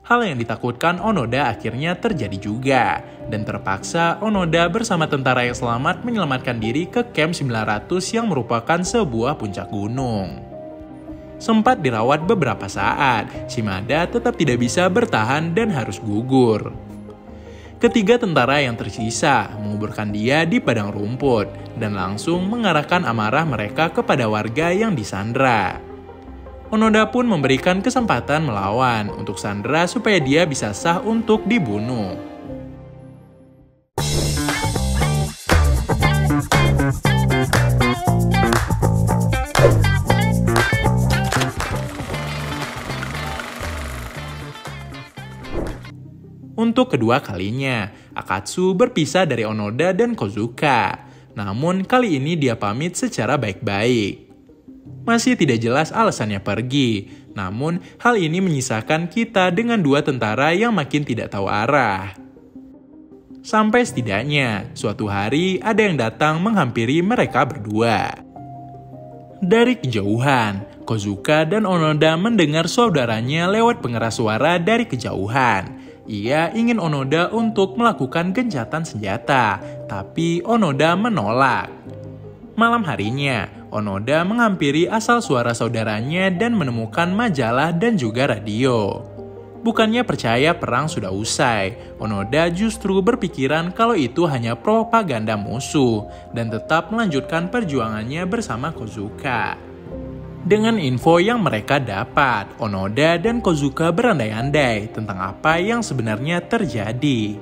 Hal yang ditakutkan Onoda akhirnya terjadi juga, dan terpaksa Onoda bersama tentara yang selamat menyelamatkan diri ke Camp 900 yang merupakan sebuah puncak gunung. Sempat dirawat beberapa saat, Shimada tetap tidak bisa bertahan dan harus gugur. Ketiga tentara yang tersisa menguburkan dia di padang rumput dan langsung mengarahkan amarah mereka kepada warga yang disandra. Onoda pun memberikan kesempatan melawan untuk Sandra supaya dia bisa sah untuk dibunuh. Untuk kedua kalinya, Akatsu berpisah dari Onoda dan Kozuka. Namun kali ini dia pamit secara baik-baik. Masih tidak jelas alasannya pergi, namun hal ini menyisakan kita dengan dua tentara yang makin tidak tahu arah. Sampai setidaknya, suatu hari ada yang datang menghampiri mereka berdua. Dari kejauhan, Kozuka dan Onoda mendengar saudaranya lewat pengeras suara dari kejauhan. Ia ingin Onoda untuk melakukan gencatan senjata, tapi Onoda menolak. Malam harinya, Onoda menghampiri asal suara saudaranya dan menemukan majalah dan juga radio. Bukannya percaya perang sudah usai, Onoda justru berpikiran kalau itu hanya propaganda musuh dan tetap melanjutkan perjuangannya bersama Kozuka. Dengan info yang mereka dapat, Onoda dan Kozuka berandai-andai tentang apa yang sebenarnya terjadi.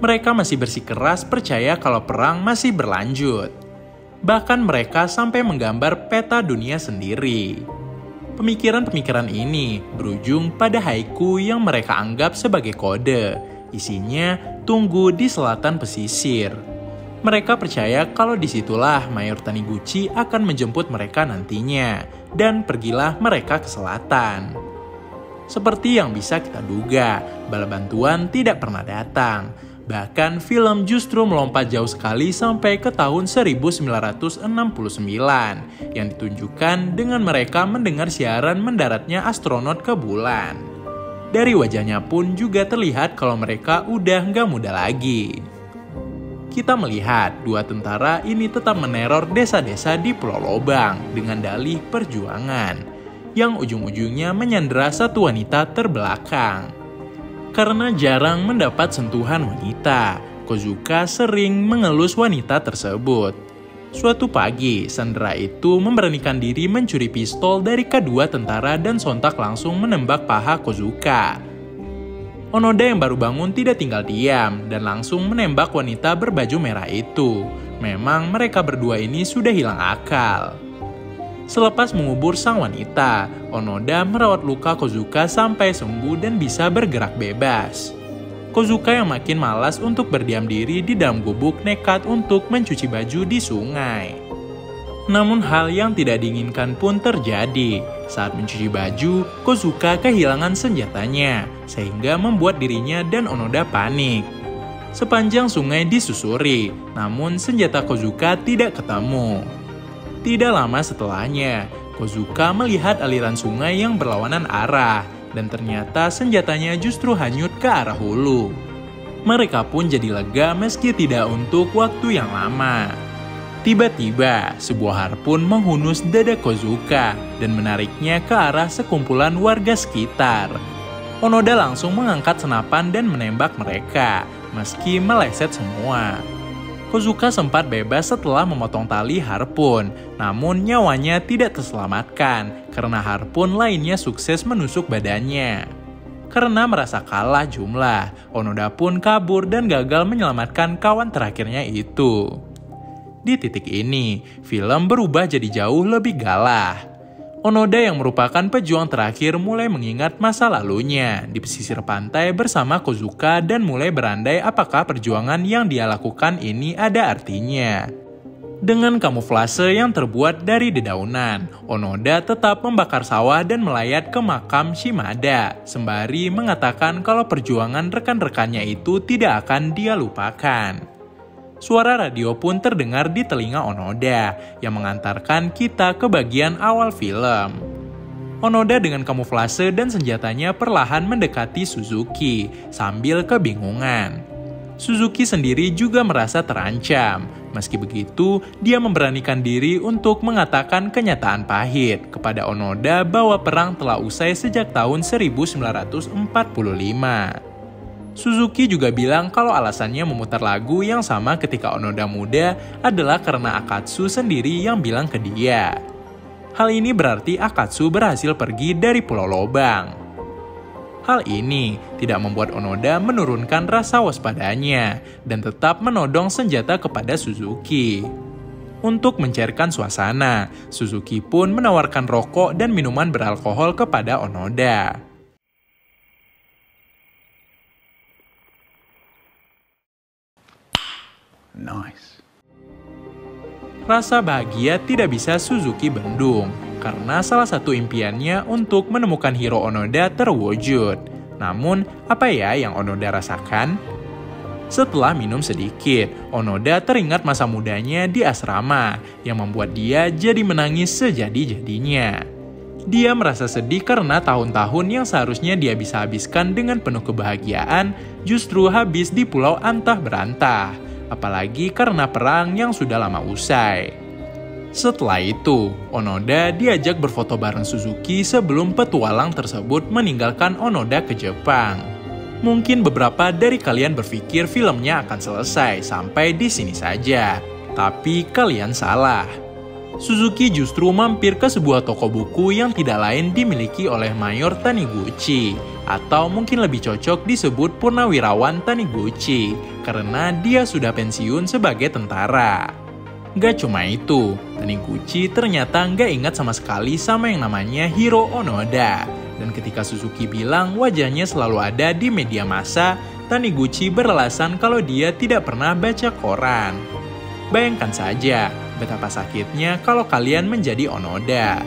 Mereka masih bersikeras percaya kalau perang masih berlanjut. Bahkan mereka sampai menggambar peta dunia sendiri. Pemikiran-pemikiran ini berujung pada haiku yang mereka anggap sebagai kode. Isinya, tunggu di selatan pesisir. Mereka percaya kalau disitulah Mayor Taniguchi akan menjemput mereka nantinya, dan pergilah mereka ke selatan. Seperti yang bisa kita duga, bala bantuan tidak pernah datang. Bahkan film justru melompat jauh sekali sampai ke tahun 1969 yang ditunjukkan dengan mereka mendengar siaran mendaratnya astronot ke bulan. Dari wajahnya pun juga terlihat kalau mereka udah nggak muda lagi. Kita melihat dua tentara ini tetap meneror desa-desa di Pulau Lobang dengan dalih perjuangan, yang ujung-ujungnya menyandera satu wanita terbelakang. Karena jarang mendapat sentuhan wanita, Kozuka sering mengelus wanita tersebut. Suatu pagi, Sandra itu memberanikan diri mencuri pistol dari kedua tentara dan sontak langsung menembak paha Kozuka. Onoda yang baru bangun tidak tinggal diam dan langsung menembak wanita berbaju merah itu. Memang mereka berdua ini sudah hilang akal. Selepas mengubur sang wanita, Onoda merawat luka Kozuka sampai sembuh dan bisa bergerak bebas. Kozuka yang makin malas untuk berdiam diri di dalam gubuk nekat untuk mencuci baju di sungai. Namun hal yang tidak diinginkan pun terjadi. Saat mencuci baju, Kozuka kehilangan senjatanya, sehingga membuat dirinya dan Onoda panik. Sepanjang sungai disusuri, namun senjata Kozuka tidak ketemu. Tidak lama setelahnya, Kozuka melihat aliran sungai yang berlawanan arah, dan ternyata senjatanya justru hanyut ke arah hulu. Mereka pun jadi lega meski tidak untuk waktu yang lama. Tiba-tiba, sebuah harpun menghunus dada Kozuka dan menariknya ke arah sekumpulan warga sekitar. Onoda langsung mengangkat senapan dan menembak mereka, meski meleset semua. Kozuka sempat bebas setelah memotong tali harpun, namun nyawanya tidak terselamatkan karena harpun lainnya sukses menusuk badannya. Karena merasa kalah jumlah, Onoda pun kabur dan gagal menyelamatkan kawan terakhirnya itu. Di titik ini, film berubah jadi jauh lebih galah. Onoda yang merupakan pejuang terakhir mulai mengingat masa lalunya di pesisir pantai bersama Kozuka dan mulai berandai apakah perjuangan yang dia lakukan ini ada artinya. Dengan kamuflase yang terbuat dari dedaunan, Onoda tetap membakar sawah dan melayat ke makam Shimada, sembari mengatakan kalau perjuangan rekan-rekannya itu tidak akan dia lupakan. Suara radio pun terdengar di telinga Onoda yang mengantarkan kita ke bagian awal film. Onoda dengan kamuflase dan senjatanya perlahan mendekati Suzuki sambil kebingungan. Suzuki sendiri juga merasa terancam. Meski begitu, dia memberanikan diri untuk mengatakan kenyataan pahit kepada Onoda bahwa perang telah usai sejak tahun 1945. Suzuki juga bilang kalau alasannya memutar lagu yang sama ketika Onoda muda adalah karena Akatsu sendiri yang bilang ke dia. Hal ini berarti Akatsu berhasil pergi dari Pulau Lobang. Hal ini tidak membuat Onoda menurunkan rasa waspadanya dan tetap menodong senjata kepada Suzuki. Untuk mencairkan suasana, Suzuki pun menawarkan rokok dan minuman beralkohol kepada Onoda. Nice. Rasa bahagia tidak bisa Suzuki bendung, karena salah satu impiannya untuk menemukan hero Onoda terwujud. Namun, apa ya yang Onoda rasakan? Setelah minum sedikit, Onoda teringat masa mudanya di asrama, yang membuat dia jadi menangis sejadi-jadinya. Dia merasa sedih karena tahun-tahun yang seharusnya dia bisa habiskan dengan penuh kebahagiaan, justru habis di pulau antah berantah. Apalagi karena perang yang sudah lama usai. Setelah itu, Onoda diajak berfoto bareng Suzuki sebelum petualang tersebut meninggalkan Onoda ke Jepang. Mungkin beberapa dari kalian berpikir filmnya akan selesai sampai di sini saja. Tapi kalian salah. Suzuki justru mampir ke sebuah toko buku yang tidak lain dimiliki oleh Mayor Taniguchi, atau mungkin lebih cocok disebut Purnawirawan Taniguchi, karena dia sudah pensiun sebagai tentara. Gak cuma itu, Taniguchi ternyata gak ingat sama sekali sama yang namanya Hiro Onoda. Dan ketika Suzuki bilang wajahnya selalu ada di media massa, Taniguchi beralasan kalau dia tidak pernah baca koran. Bayangkan saja, betapa sakitnya kalau kalian menjadi Onoda.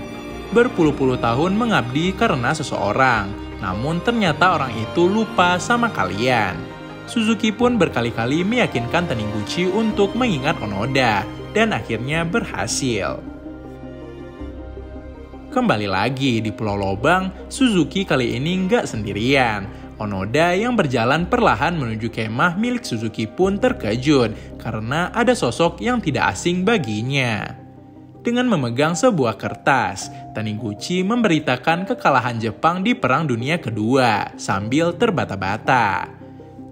Berpuluh-puluh tahun mengabdi karena seseorang, namun ternyata orang itu lupa sama kalian. Suzuki pun berkali-kali meyakinkan Taniguchi untuk mengingat Onoda, dan akhirnya berhasil. Kembali lagi di Pulau Lobang, Suzuki kali ini nggak sendirian. Onoda yang berjalan perlahan menuju kemah milik Suzuki pun terkejut karena ada sosok yang tidak asing baginya. Dengan memegang sebuah kertas, Taniguchi memberitakan kekalahan Jepang di Perang Dunia Kedua sambil terbata-bata.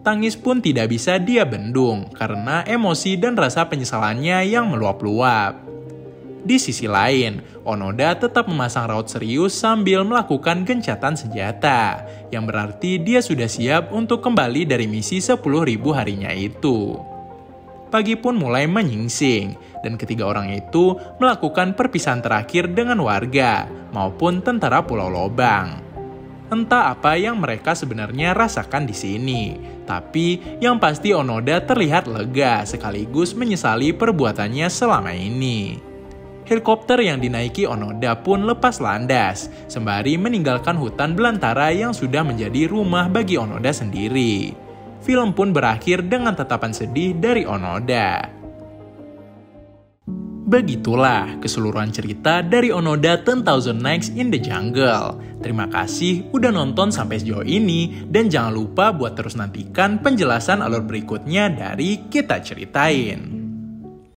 Tangis pun tidak bisa dia bendung karena emosi dan rasa penyesalannya yang meluap-luap. Di sisi lain, Onoda tetap memasang raut serius sambil melakukan gencatan senjata, yang berarti dia sudah siap untuk kembali dari misi 10.000 harinya itu. Pagi pun mulai menyingsing, dan ketiga orang itu melakukan perpisahan terakhir dengan warga maupun tentara Pulau Lobang. Entah apa yang mereka sebenarnya rasakan di sini, tapi yang pasti Onoda terlihat lega sekaligus menyesali perbuatannya selama ini. Helikopter yang dinaiki Onoda pun lepas landas, sembari meninggalkan hutan belantara yang sudah menjadi rumah bagi Onoda sendiri. Film pun berakhir dengan tatapan sedih dari Onoda. Begitulah keseluruhan cerita dari Onoda 10,000 Nights in the Jungle. Terima kasih udah nonton sampai sejauh ini, dan jangan lupa buat terus nantikan penjelasan alur berikutnya dari Kita Ceritain.